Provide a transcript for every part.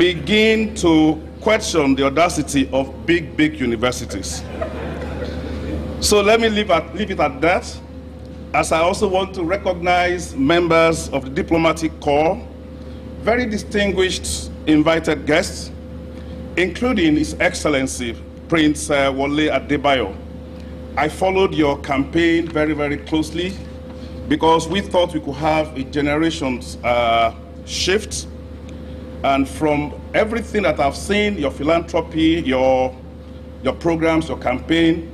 begin to question the audacity of big universities. So let me leave it at that, as I also want to recognize members of the diplomatic corps, very distinguished invited guests, including His Excellency Prince Wole Adebayo. I followed your campaign very closely because we thought we could have a generation's shift. And from everything that I've seen, your philanthropy, your programs, your campaign,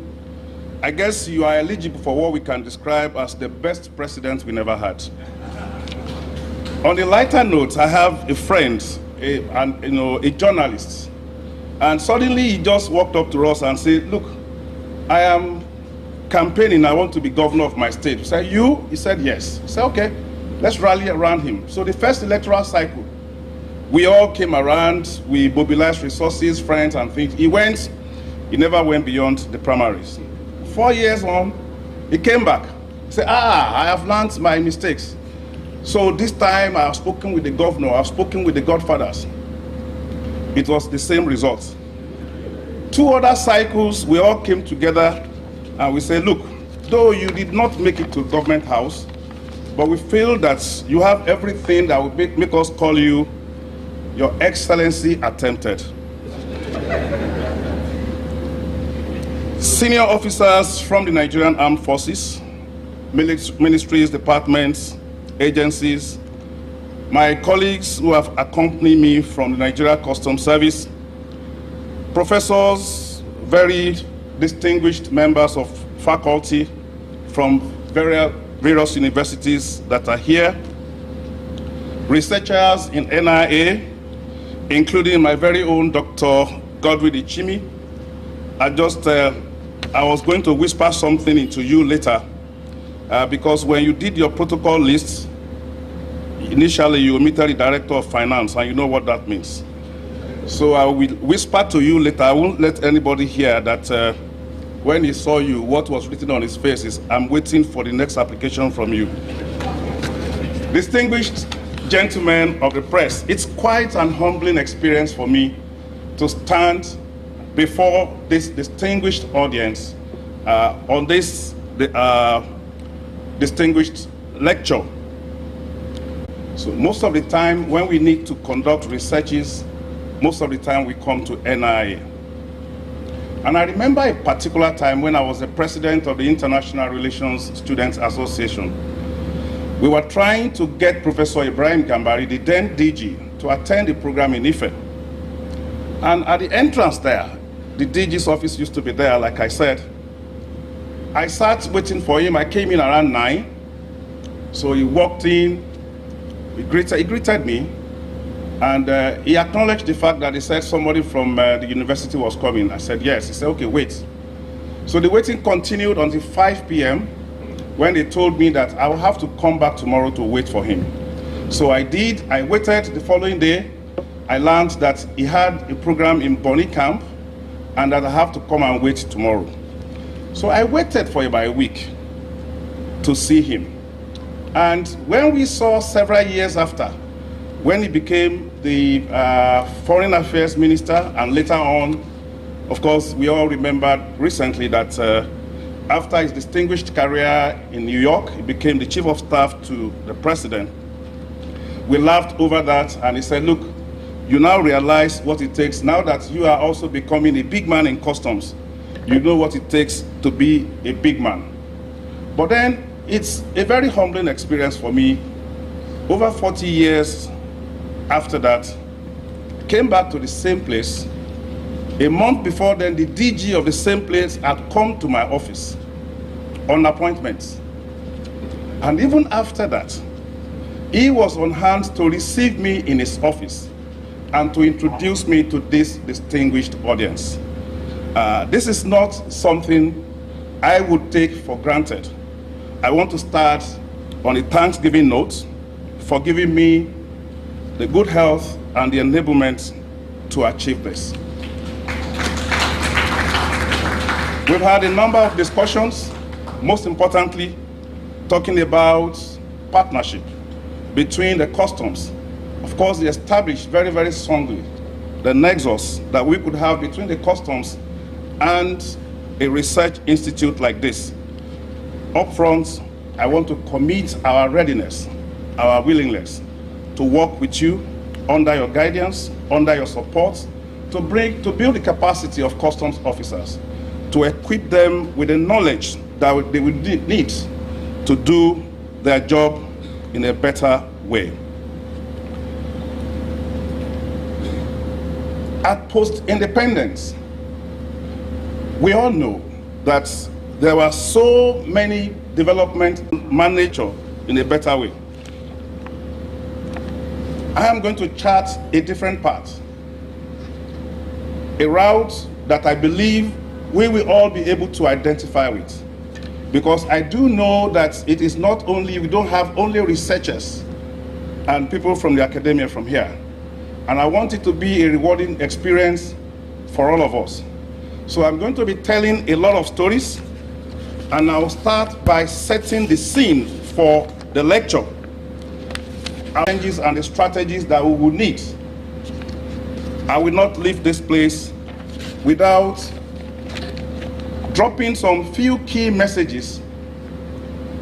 I guess you are eligible for what we can describe as the best president we never had. On the lighter note, I have a friend, a journalist, and suddenly he just walked up to us and said, "Look, I am campaigning, I want to be governor of my state." We said, "You?" He said, "Yes." We said, "Okay, let's rally around him." So the first electoral cycle, we all came around, we mobilized resources, friends and things. He never went beyond the primaries. 4 years on, he came back. He said, I have learned my mistakes. So this time I have spoken with the governor, I have spoken with the godfathers. It was the same result. 2 other cycles, we all came together and we said, "Look, though you did not make it to government house, but we feel that you have everything that would make us call you Your Excellency attempted." Senior officers from the Nigerian Armed Forces, ministries, departments, agencies, my colleagues who have accompanied me from the Nigeria Customs Service, professors, very distinguished members of faculty from various universities that are here, researchers in NIA, including my very own Dr. Godwin Ichimi. I was going to whisper something into you later, because when you did your protocol list, initially you omitted the Director of Finance, and you know what that means. So I will whisper to you later. I won't let anybody hear that when he saw you, what was written on his face is, "I'm waiting for the next application from you." Distinguished gentlemen of the press, it's quite an humbling experience for me to stand before this distinguished audience on this distinguished lecture. So most of the time when we need to conduct researches, most of the time we come to NIA. And I remember a particular time when I was the president of the International Relations Students Association. We were trying to get Professor Ibrahim Gambari, the then DG, to attend the program in Ife. And at the entrance there, the DG's office used to be there, like I said. I sat waiting for him. I came in around 9. So he walked in, he greeted me, and he acknowledged the fact that he said somebody from the university was coming. I said, yes. He said, okay, wait. So the waiting continued until 5 p.m. when they told me that I will have to come back tomorrow to wait for him. So I did. I waited. The following day, I learned that he had a program in Bonny Camp and that I have to come and wait tomorrow. So I waited for about a week to see him. And when we saw several years after, when he became the Foreign Affairs Minister, and later on, of course, we all remembered recently that after his distinguished career in New York, he became the Chief of Staff to the President. We laughed over that, and he said, look, you now realize what it takes, now that you are also becoming a big man in customs, you know what it takes to be a big man. But then, it's a very humbling experience for me. Over 40 years after that, came back to the same place. A month before then, the DG of the same place had come to my office on appointment. And even after that, he was on hand to receive me in his office and to introduce me to this distinguished audience. This is not something I would take for granted. I want to start on a Thanksgiving note for giving me the good health and the enablement to achieve this. We've had a number of discussions, most importantly, talking about partnership between the customs. Of course, they established very, very strongly the nexus that we could have between the customs and a research institute like this. Up front, I want to commit our readiness, our willingness to work with you under your guidance, under your support, to build the capacity of customs officers, to equip them with the knowledge that they will need to do their job in a better way. At post-independence, we all know that there were so many developments managed in a better way. I am going to chart a different path, a route that I believe we will all be able to identify with. Because I do know that it is not only, we don't have only researchers and people from the academia from here. And I want it to be a rewarding experience for all of us. So I'm going to be telling a lot of stories, and I'll start by setting the scene for the lecture, challenges and the strategies that we will need. I will not leave this place without dropping some few key messages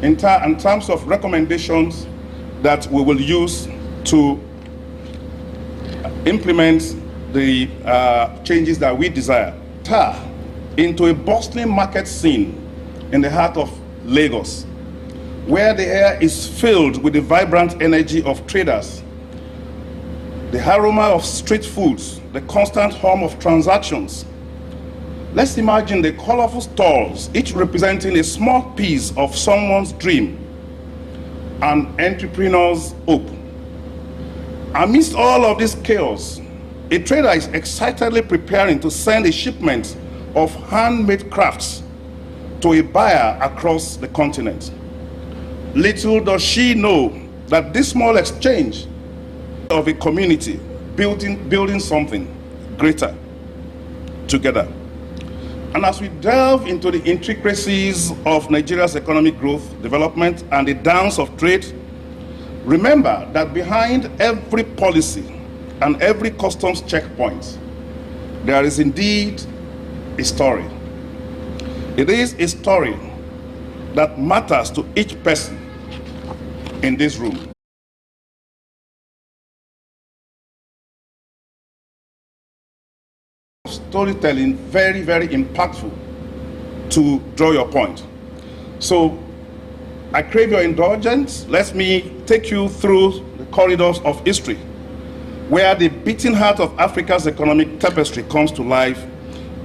in terms of recommendations that we will use to implement the changes that we desire. Into a bustling market scene in the heart of Lagos, where the air is filled with the vibrant energy of traders, the aroma of street foods, the constant hum of transactions. Let's imagine the colorful stalls, each representing a small piece of someone's dream, an entrepreneur's hope. Amidst all of this chaos, a trader is excitedly preparing to send a shipment of handmade crafts to a buyer across the continent. Little does she know that this small exchange of a community building something greater together. And as we delve into the intricacies of Nigeria's economic growth, development, and the dance of trade, remember that behind every policy and every customs checkpoint, there is indeed a story. It is a story that matters to each person in this room. Storytelling, very, very impactful to draw your point. So I crave your indulgence. Let me take you through the corridors of history, where the beating heart of Africa's economic tapestry comes to life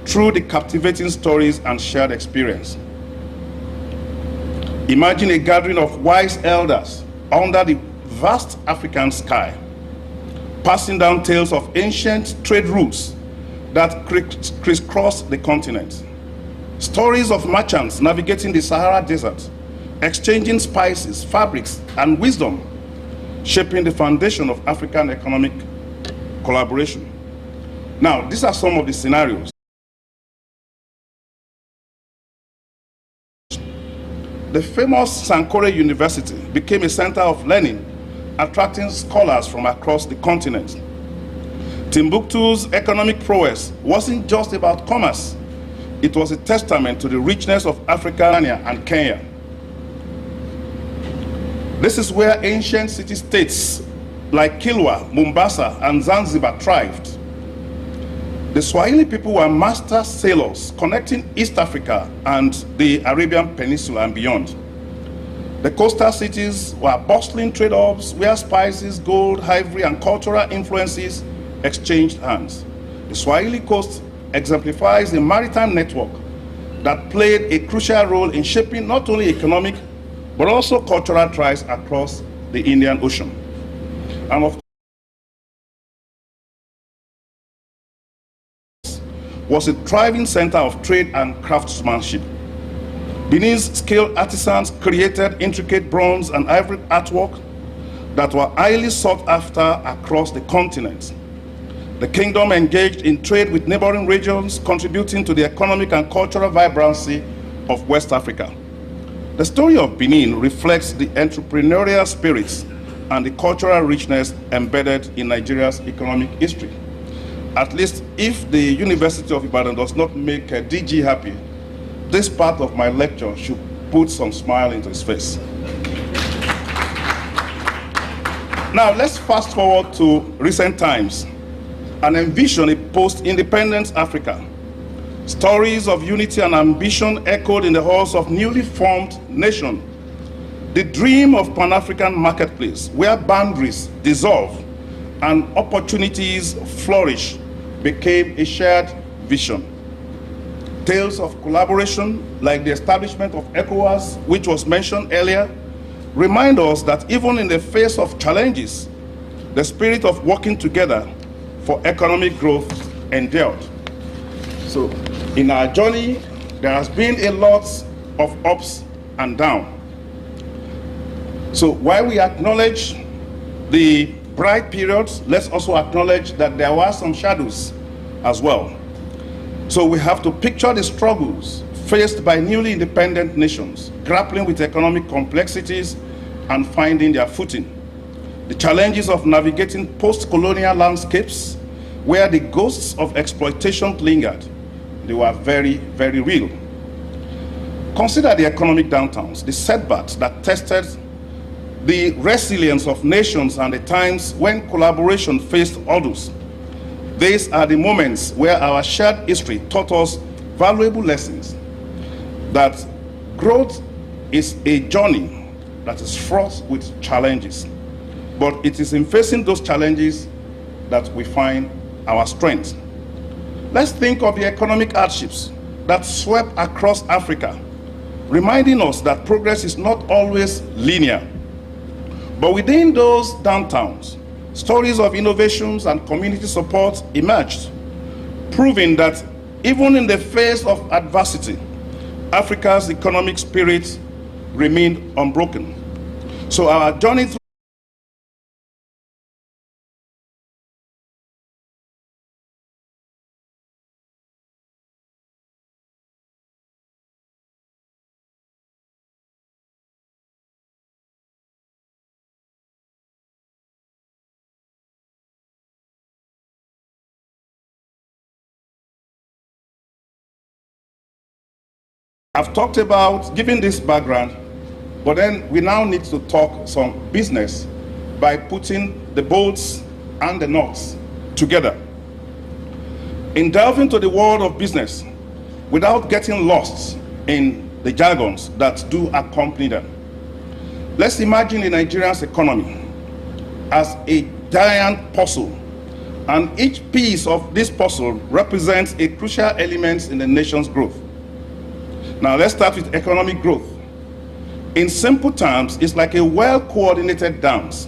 through the captivating stories and shared experience. Imagine a gathering of wise elders under the vast African sky, passing down tales of ancient trade routes that crisscross the continent. Stories of merchants navigating the Sahara Desert, exchanging spices, fabrics, and wisdom, shaping the foundation of African economic collaboration. Now, these are some of the scenarios. The famous Sankore University became a center of learning, attracting scholars from across the continent. Timbuktu's economic prowess wasn't just about commerce. It was a testament to the richness of Africa and Kenya. This is where ancient city-states like Kilwa, Mombasa, and Zanzibar thrived. The Swahili people were master sailors connecting East Africa and the Arabian Peninsula and beyond. The coastal cities were bustling trade hubs where spices, gold, ivory, and cultural influences exchanged hands. The Swahili coast exemplifies a maritime network that played a crucial role in shaping not only economic but also cultural ties across the Indian Ocean. And of course, was a thriving center of trade and craftsmanship. Benin's skilled artisans created intricate bronze and ivory artwork that were highly sought after across the continent. The kingdom engaged in trade with neighboring regions, contributing to the economic and cultural vibrancy of West Africa. The story of Benin reflects the entrepreneurial spirits and the cultural richness embedded in Nigeria's economic history. at least if the University of Ibadan does not make DG happy, this part of my lecture should put some smile into his face. Now, let's fast forward to recent times and envision a post-independence Africa. Stories of unity and ambition echoed in the halls of newly formed nation. The dream of Pan-African marketplace, where boundaries dissolve and opportunities flourish, became a shared vision. Tales of collaboration, like the establishment of ECOWAS, which was mentioned earlier, remind us that even in the face of challenges, the spirit of working together for economic growth endured. So, in our journey, there has been a lot of ups and downs. So, while we acknowledge the bright periods, let's also acknowledge that there were some shadows as well. So, we have to picture the struggles faced by newly independent nations, grappling with economic complexities and finding their footing. The challenges of navigating post-colonial landscapes where the ghosts of exploitation lingered. They were very, very real. Consider the economic downtowns, the setbacks that tested the resilience of nations and the times when collaboration faced hurdles. These are the moments where our shared history taught us valuable lessons, that growth is a journey that is fraught with challenges. But it is in facing those challenges that we find our strength. Let's think of the economic hardships that swept across Africa, reminding us that progress is not always linear. But within those downtowns, stories of innovations and community support emerged, proving that even in the face of adversity, Africa's economic spirit remained unbroken. So our journey through I've talked about giving this background, but then we now need to talk some business by putting the bolts and the nuts together. In delving into the world of business, without getting lost in the jargons that do accompany them, let's imagine the Nigerian's economy as a giant puzzle, and each piece of this puzzle represents a crucial element in the nation's growth. Now let's start with economic growth. In simple terms, it's like a well-coordinated dance.